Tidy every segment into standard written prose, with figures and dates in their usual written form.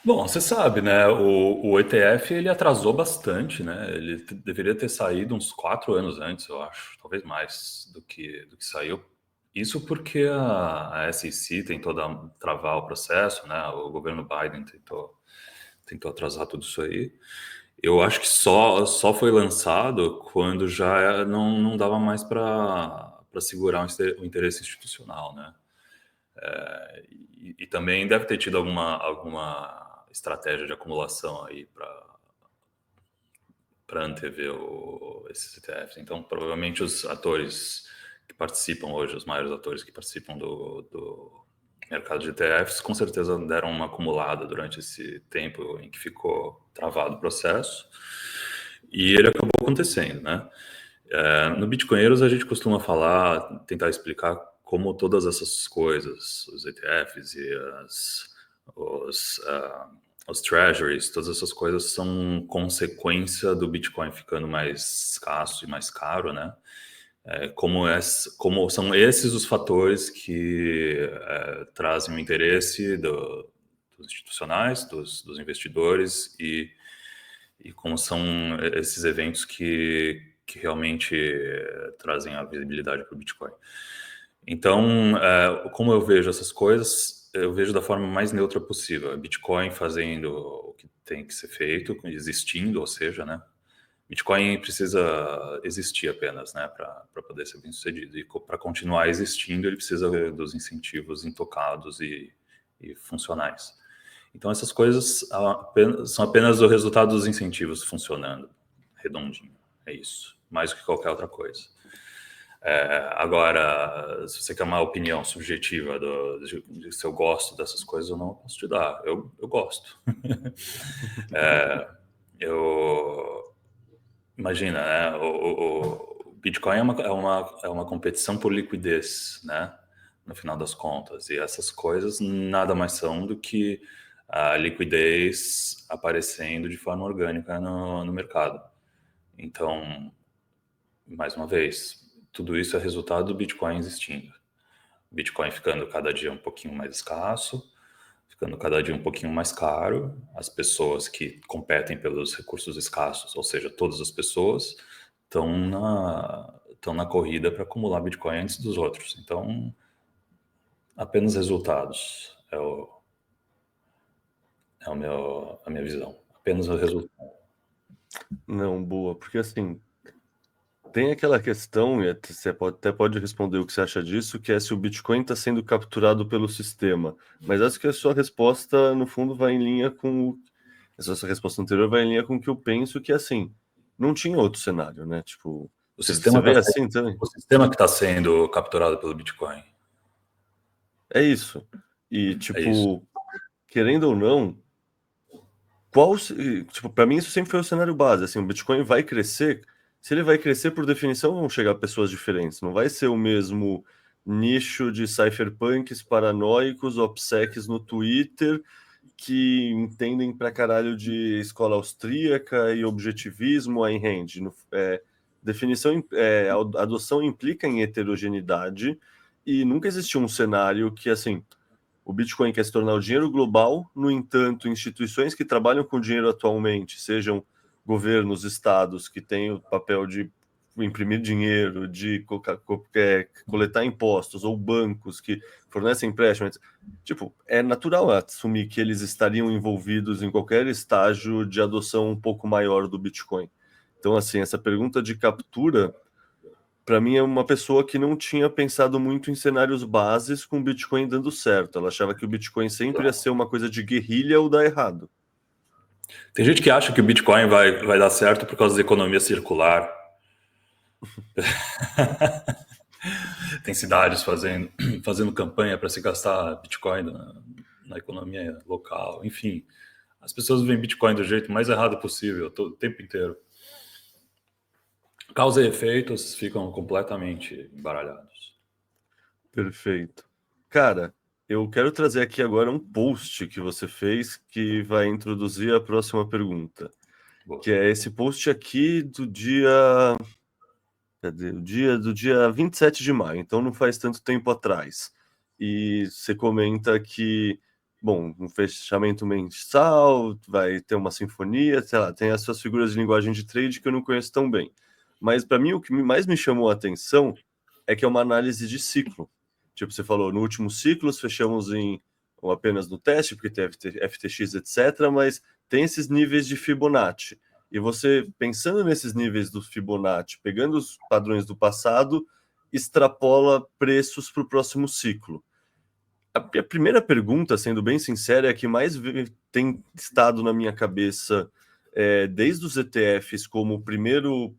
Bom, você sabe, né? O ETF ele atrasou bastante, né? Ele deveria ter saído uns 4 anos antes, eu acho, talvez mais do que saiu. Isso porque a SEC tentou travar o processo, né? O governo Biden tentou atrasar tudo isso aí. Eu acho que só foi lançado quando já não dava mais para segurar o interesse institucional, né? E também deve ter tido alguma estratégia de acumulação aí para antever esses ETFs. Então, provavelmente os atores que participam hoje, os maiores atores que participam do mercado de ETFs, com certeza deram uma acumulada durante esse tempo em que ficou travado o processo. E ele acabou acontecendo, né? No Bitcoinheiros, a gente costuma falar, tentar explicar como todas essas coisas, os ETFs e os treasuries, todas essas coisas são consequência do Bitcoin ficando mais escasso e mais caro, né? Como são esses os fatores que trazem o interesse dos institucionais, dos investidores e como são esses eventos que realmente trazem a visibilidade para o Bitcoin. Então, como eu vejo essas coisas, eu vejo da forma mais neutra possível. Bitcoin fazendo o que tem que ser feito, existindo, ou seja, né? Bitcoin precisa existir apenas, né, para poder ser bem sucedido. E para continuar existindo, ele precisa dos incentivos intocados e funcionais. Então, essas coisas são apenas o resultado dos incentivos funcionando redondinho. É isso. Mais do que qualquer outra coisa. Agora, se você quer uma opinião subjetiva de se eu gosto dessas coisas ou não, eu posso te dar. Eu gosto. Eu imagina, né? O Bitcoin é uma competição por liquidez, né? No final das contas. E essas coisas nada mais são do que a liquidez aparecendo de forma orgânica no mercado. Então, mais uma vez, tudo isso é resultado do Bitcoin existindo. O Bitcoin ficando cada dia um pouquinho mais escasso, ficando cada dia um pouquinho mais caro. As pessoas que competem pelos recursos escassos, ou seja, todas as pessoas, estão na corrida para acumular Bitcoin antes dos outros. Então, apenas resultados a minha visão. Apenas o resultado. Não, boa, porque assim, tem aquela questão, e até pode responder o que você acha disso, que é se o Bitcoin está sendo capturado pelo sistema. Mas acho que a sua resposta, no fundo, vai em linha com. Essa sua resposta anterior vai em linha com o que eu penso, que assim, não tinha outro cenário, né? Tipo, O você sistema está vê sendo, assim também? o sistema que está sendo capturado pelo Bitcoin. É isso. E, É isso. tipo, querendo ou não, tipo, para mim isso sempre foi o cenário base, assim, o Bitcoin vai crescer, se ele vai crescer por definição vão chegar pessoas diferentes, não vai ser o mesmo nicho de cypherpunks paranoicos, obsecs no Twitter que entendem pra caralho de escola austríaca e objetivismo Ayn Rand. Adoção implica em heterogeneidade e nunca existiu um cenário que, assim, o Bitcoin quer se tornar o dinheiro global, no entanto, instituições que trabalham com dinheiro atualmente, sejam governos, estados que têm o papel de imprimir dinheiro, de coletar impostos, ou bancos que fornecem empréstimos, tipo, é natural assumir que eles estariam envolvidos em qualquer estágio de adoção um pouco maior do Bitcoin. Então, assim, essa pergunta de captura para mim é uma pessoa que não tinha pensado muito em cenários bases com o Bitcoin dando certo. Ela achava que o Bitcoin sempre ia ser uma coisa de guerrilha ou dar errado. Tem gente que acha que o Bitcoin vai dar certo por causa da economia circular. Tem cidades fazendo campanha para se gastar Bitcoin na economia local. Enfim, as pessoas veem Bitcoin do jeito mais errado possível, todo o tempo inteiro. Causa e efeitos ficam completamente embaralhados. Perfeito. Cara, eu quero trazer aqui agora um post que você fez que vai introduzir a próxima pergunta, Boa. que é esse post aqui do dia. Cadê? Do dia 27 de maio, então não faz tanto tempo atrás. E você comenta que bom, um fechamento mensal, vai ter uma sinfonia, sei lá, tem as suas figuras de linguagem de trade que eu não conheço tão bem. Mas para mim o que mais me chamou a atenção é que é uma análise de ciclo. Tipo, você falou, no último ciclo fechamos ou apenas no teste, porque tem FTX, etc., mas tem esses níveis de Fibonacci. E você, pensando nesses níveis do Fibonacci, pegando os padrões do passado, extrapola preços para o próximo ciclo. A primeira pergunta, sendo bem sincera, é a que mais tem estado na minha cabeça desde os ETFs como primeiro,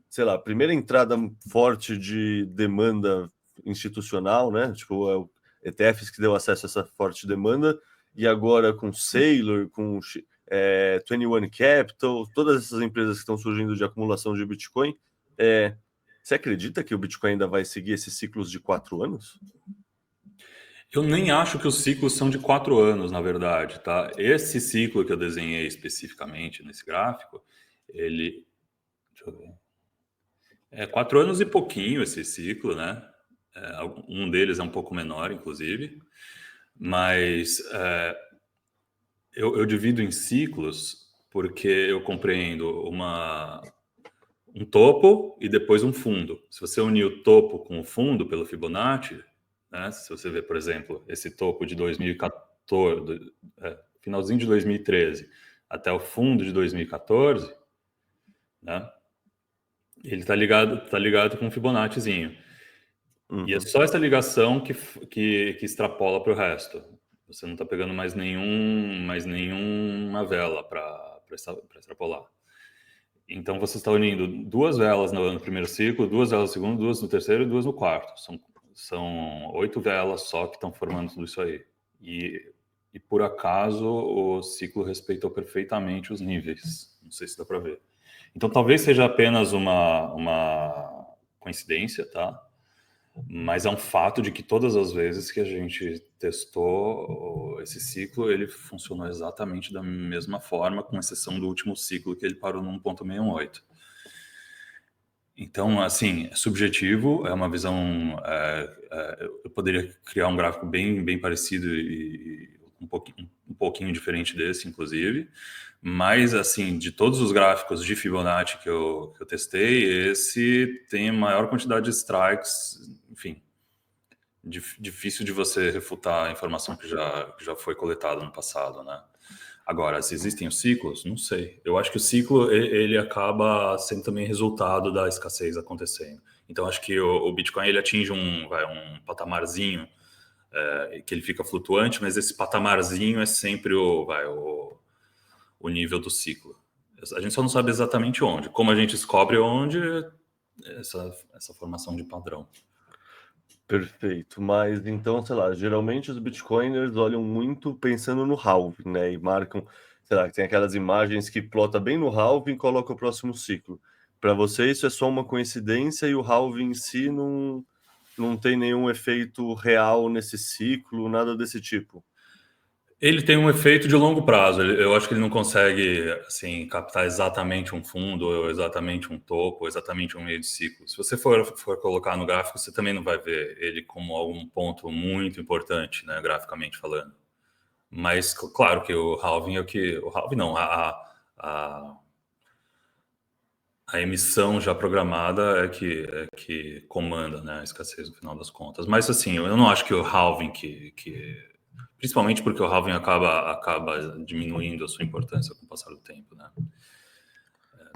sei lá, primeira entrada forte de demanda institucional, né? Tipo, ETFs que deu acesso a essa forte demanda, e agora com Sailor, com 21 Capital, todas essas empresas que estão surgindo de acumulação de Bitcoin. Você acredita que o Bitcoin ainda vai seguir esses ciclos de 4 anos? Eu nem acho que os ciclos são de 4 anos, na verdade, tá? Esse ciclo que eu desenhei especificamente nesse gráfico, ele... Deixa eu ver. É 4 anos e pouquinho esse ciclo, né? Um deles é um pouco menor, inclusive. Mas eu divido em ciclos porque eu compreendo um topo e depois um fundo. Se você unir o topo com o fundo pelo Fibonacci, né, se você ver, por exemplo, esse topo de 2014, finalzinho de 2013, até o fundo de 2014, né, ele está ligado com um Fibonaccizinho. E é só essa ligação que extrapola para o resto. Você não está pegando mais nenhuma vela para extrapolar. Então você está unindo 2 velas no primeiro ciclo, 2 velas no segundo, 2 no terceiro e 2 no quarto. São 8 velas só que estão formando tudo isso aí. E por acaso o ciclo respeitou perfeitamente os níveis. Não sei se dá para ver. Então talvez seja apenas uma coincidência, tá? Mas é um fato de que todas as vezes que a gente testou esse ciclo, ele funcionou exatamente da mesma forma, com exceção do último ciclo, que ele parou no 1,68. Então, assim, é subjetivo, é uma visão... eu poderia criar um gráfico bem parecido e um pouquinho diferente desse, inclusive. Mas, assim, de todos os gráficos de Fibonacci que eu testei, esse tem a maior quantidade de strikes, enfim, difícil de você refutar a informação que já foi coletada no passado, né? Agora, se existem os ciclos, não sei. Eu acho que o ciclo, ele acaba sendo também resultado da escassez acontecendo. Então, acho que o Bitcoin, ele atinge um patamarzinho, que ele fica flutuante, mas esse patamarzinho é sempre o nível do ciclo. A gente só não sabe exatamente onde. Como a gente descobre onde, essa formação de padrão. Perfeito, mas então, sei lá, geralmente os bitcoiners olham muito pensando no halving, né? E marcam, sei lá, tem aquelas imagens que plota bem no halving e coloca o próximo ciclo. Para você, isso é só uma coincidência e o halving em si não tem nenhum efeito real nesse ciclo, nada desse tipo. Ele tem um efeito de longo prazo. Eu acho que ele não consegue assim captar exatamente um fundo, ou exatamente um topo, ou exatamente um meio de ciclo. Se você for colocar no gráfico, você também não vai ver ele como algum ponto muito importante, né, graficamente falando. Mas claro que o halving é o halving não, a emissão já programada é que comanda, né, a escassez no final das contas. Mas assim, eu não acho que o halving principalmente porque o halving acaba diminuindo a sua importância com o passar do tempo, né?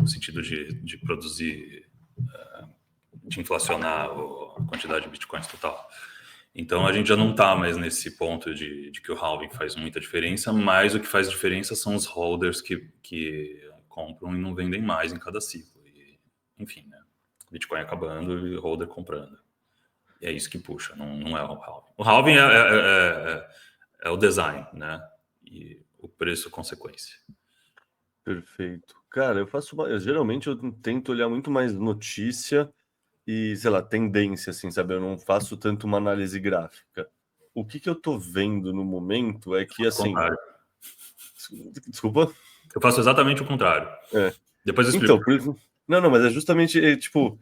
No sentido de produzir, de inflacionar a quantidade de bitcoins total. Então a gente já não está mais nesse ponto de que o halving faz muita diferença, mas o que faz diferença são os holders que compram e não vendem mais em cada ciclo. E, enfim, né? Bitcoin acabando e holder comprando. E é isso que puxa, não é o halving. O halving é o design, né? E o preço consequência. Perfeito. Cara, geralmente eu tento olhar muito mais notícia e, sei lá, tendência, assim, sabe? Eu não faço tanto uma análise gráfica. O que eu tô vendo no momento é que, O assim, contrário. desculpa. Eu faço exatamente o contrário. É. Depois eu explico. Então, não, mas é justamente, tipo,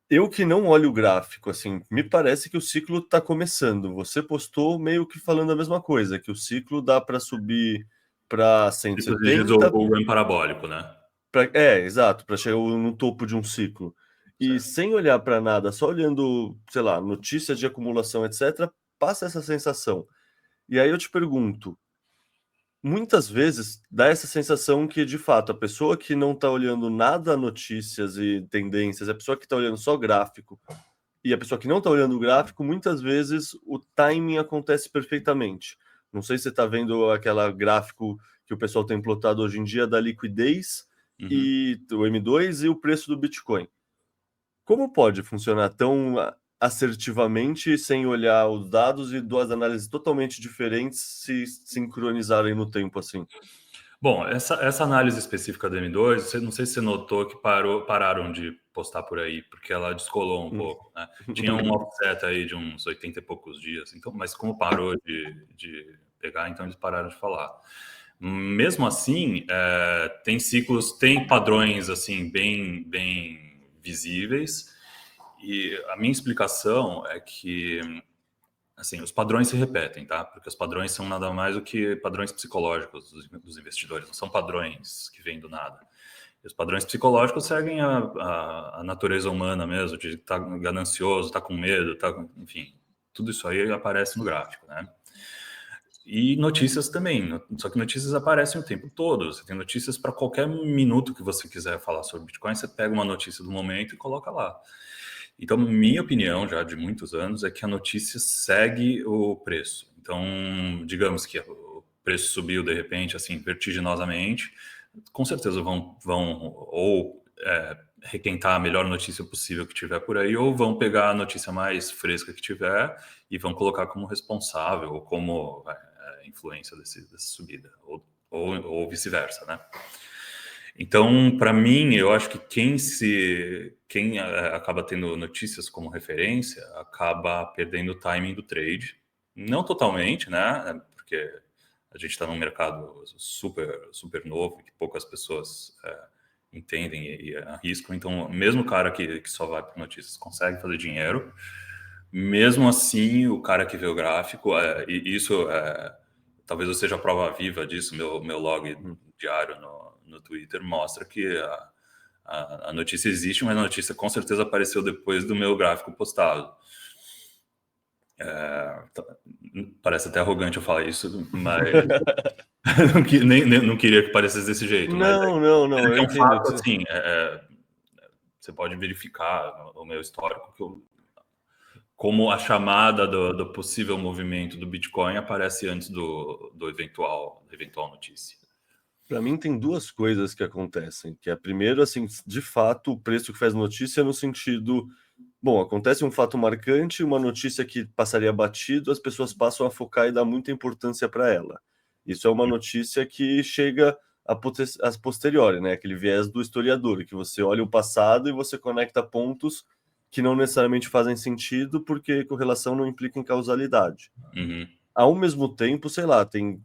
Eu que não olho o gráfico, assim, me parece que o ciclo está começando. Você postou meio que falando a mesma coisa, que o ciclo dá para subir para Isso diz o, 170, o RAM parabólico, né? exato, para chegar no topo de um ciclo. E Certo. sem olhar para nada, só olhando, sei lá, notícias de acumulação, etc., passa essa sensação. E aí eu te pergunto, muitas vezes dá essa sensação que, de fato, a pessoa que não está olhando nada a notícias e tendências, a pessoa que está olhando só gráfico, e a pessoa que não está olhando o gráfico, muitas vezes o timing acontece perfeitamente. Não sei se você está vendo aquela gráfico que o pessoal tem plotado hoje em dia da liquidez Uhum. e o M2 e o preço do Bitcoin. Como pode funcionar tão assertivamente sem olhar os dados e duas análises totalmente diferentes se sincronizarem no tempo assim? Bom, essa análise específica do M2, não sei se você notou que pararam de postar por aí, porque ela descolou um Hum. pouco, né? Tinha um offset aí de uns 80 e poucos dias, então, mas como parou de pegar, então eles pararam de falar. Mesmo assim, tem ciclos, tem padrões assim bem visíveis, e a minha explicação é que assim, os padrões se repetem, tá? Porque os padrões são nada mais do que padrões psicológicos dos investidores, não são padrões que vêm do nada. E os padrões psicológicos seguem a natureza humana mesmo, de estar ganancioso, estar com medo, enfim, tudo isso aí aparece no gráfico, né? E notícias também, só que notícias aparecem o tempo todo. Você tem notícias para qualquer minuto que você quiser falar sobre Bitcoin, você pega uma notícia do momento e coloca lá. Então, minha opinião, já de muitos anos, é que a notícia segue o preço. Então, digamos que o preço subiu de repente, assim, vertiginosamente, com certeza vão ou requentar a melhor notícia possível que tiver por aí, ou vão pegar a notícia mais fresca que tiver e vão colocar como responsável ou como influência dessa subida, ou vice-versa, né? Então, para mim, eu acho que quem acaba tendo notícias como referência acaba perdendo o timing do trade. Não totalmente, né? Porque a gente está num mercado super novo, que poucas pessoas entendem e arriscam. Então, mesmo o cara que só vai por notícias consegue fazer dinheiro. Mesmo assim, o cara que vê o gráfico, e isso talvez eu seja a prova viva disso, meu log diário no Twitter mostra que a notícia existe, mas a notícia com certeza apareceu depois do meu gráfico postado. Parece até arrogante eu falar isso, mas não queria que parecesse desse jeito, mas Não, não, é, não, eu é um entendo. fato assim, você pode verificar o meu histórico que como a chamada do possível movimento do Bitcoin aparece antes do eventual notícia. Para mim tem duas coisas que acontecem, que é primeiro, assim, de fato, o preço que faz notícia no sentido, bom, acontece um fato marcante, uma notícia que passaria batido, as pessoas passam a focar e dar muita importância para ela. Isso é uma notícia que chega a posteriori, né? Aquele viés do historiador, que você olha o passado e você conecta pontos que não necessariamente fazem sentido, porque correlação não implica em causalidade. Uhum. Ao mesmo tempo, sei lá, tem,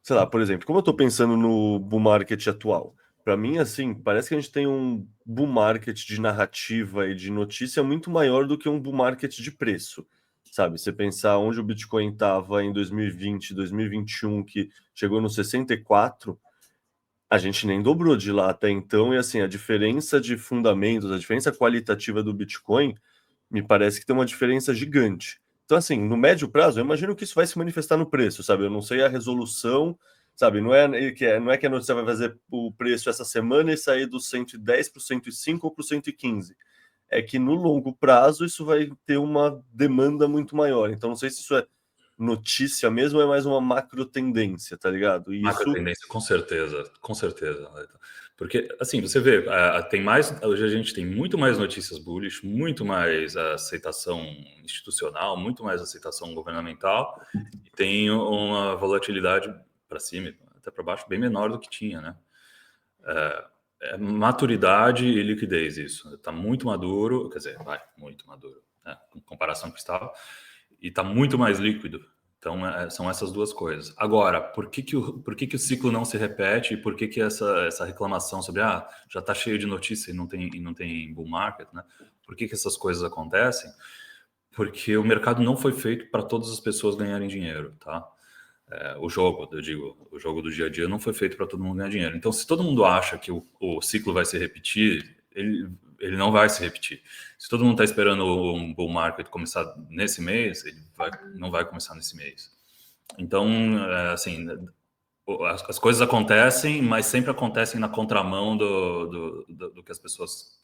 sei lá, por exemplo, como eu estou pensando no bull market atual, para mim, assim, parece que a gente tem um bull market de narrativa e de notícia muito maior do que um bull market de preço, sabe? Você pensar onde o Bitcoin estava em 2020, 2021, que chegou no 64, a gente nem dobrou de lá até então, e assim, a diferença de fundamentos, a diferença qualitativa do Bitcoin me parece que tem uma diferença gigante. Então, assim, no médio prazo, eu imagino que isso vai se manifestar no preço, sabe? Eu não sei a resolução, sabe? Não é que a notícia vai fazer o preço essa semana e sair do 110 para o 105 ou para o 115. É que no longo prazo isso vai ter uma demanda muito maior. Então, não sei se isso é notícia mesmo ou é mais uma macro tendência, tá ligado? E Macro isso, tendência, com certeza. Porque, assim, você vê, tem mais, hoje a gente tem muito mais notícias bullish, muito mais aceitação institucional, muito mais aceitação governamental, e tem uma volatilidade para cima, até para baixo, bem menor do que tinha, né? É maturidade e liquidez isso. Está muito maduro, quer dizer, vai, muito maduro, né? Em comparação com o que estava, e está muito mais líquido. Então, são essas duas coisas. Agora, por que que o ciclo não se repete e por que que essa reclamação sobre já está cheio de notícia e não tem bull market, né? Por que que essas coisas acontecem? Porque o mercado não foi feito para todas as pessoas ganharem dinheiro, tá? O jogo, eu digo, o jogo do dia a dia não foi feito para todo mundo ganhar dinheiro. Então, se todo mundo acha que o ciclo vai se repetir, ele não vai se repetir. Se todo mundo está esperando um bull market começar nesse mês, não vai começar nesse mês. Então, assim, as coisas acontecem, mas sempre acontecem na contramão do que as pessoas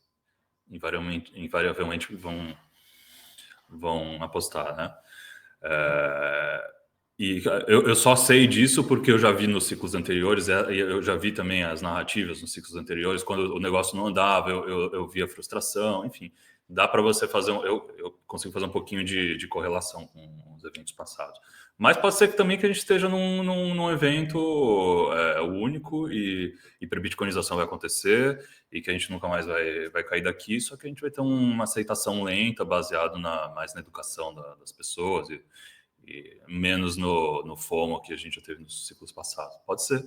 invariavelmente vão apostar, né? E eu só sei disso porque eu já vi nos ciclos anteriores, e eu já vi também as narrativas nos ciclos anteriores, quando o negócio não andava, eu via frustração, enfim. Dá para você fazer, eu consigo fazer um pouquinho de correlação com os eventos passados. Mas pode ser que também que a gente esteja num evento único e hiperbitcoinização vai acontecer e que a gente nunca mais vai cair daqui, só que a gente vai ter uma aceitação lenta, baseado mais na educação das pessoas e menos no FOMO que a gente já teve nos ciclos passados. Pode ser.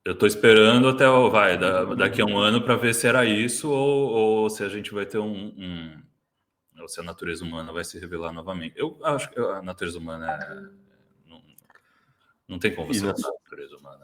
Eu estou esperando até daqui a um ano para ver se era isso ou se a gente vai ter ou se a natureza humana vai se revelar novamente. Eu acho que a natureza humana não tem como você mudar a natureza humana.